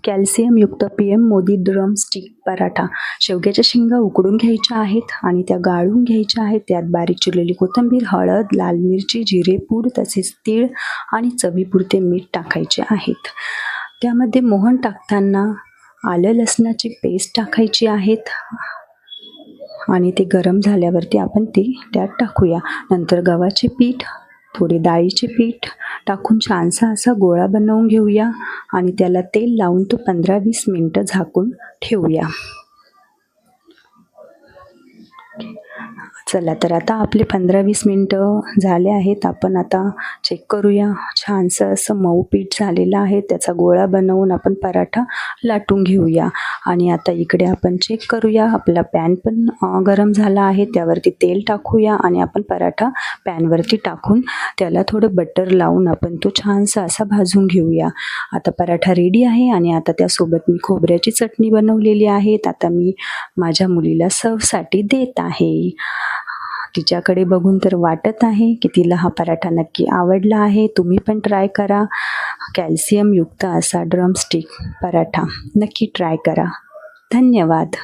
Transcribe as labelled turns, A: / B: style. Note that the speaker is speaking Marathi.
A: कॅल्शियमयुक्त PM Modi drum stick paratha. शेवग्याच्या शेंगा उकडून घ्यायच्या आहेत आणि त्या गाळून घ्यायच्या आहेत. त्यात बारीक चिरलेली कोथिंबीर, हळद, लाल मिरची, जिरेपूड तसेच तीळ आणि चवीपुरते मीठ टाकायचे आहेत. त्यामध्ये मोहन टाकताना आलं लसणाची पेस्ट टाकायची आहेत आणि ते गरम झाल्यावरती आपण ती त्यात टाकूया. नंतर गव्हाचे पीठ, थोडे डाळीचे पीठ टाकून छानसा असा गोळा बनवून घेऊया आणि त्याला तेल लावून तो 15-20 मिनटं झाकून ठेवूया. चला तर आता आपले 15-20 मिनटं झाले आहेत. आपण आता चेक करूया. छानसं असं मऊ पीठ झालेलं आहे. त्याचा गोळा बनवून आपण पराठा लाटून घेऊया. आणि आता इकडे आपण चेक करूया. आपला पॅन पण गरम झाला आहे. त्यावरती तेल टाकूया आणि आपण पराठा पॅनवरती टाकून त्याला थोडं बटर लावून आपण तो छानसा असा भाजून घेऊया. आता पराठा रेडी आहे आणि आता त्यासोबत मी खोबऱ्याची चटणी बनवलेली आहे. आता मी माझ्या मुलीला सर्वसाठी देत आहे. तिच्याकडे बघून तर वाटत आहे की तिला हा पराठा नक्की आवडला आहे. तुम्ही पण ट्राय करा. कॅल्शियमयुक्त असा ड्रमस्टिक पराठा नक्की ट्राय करा. धन्यवाद.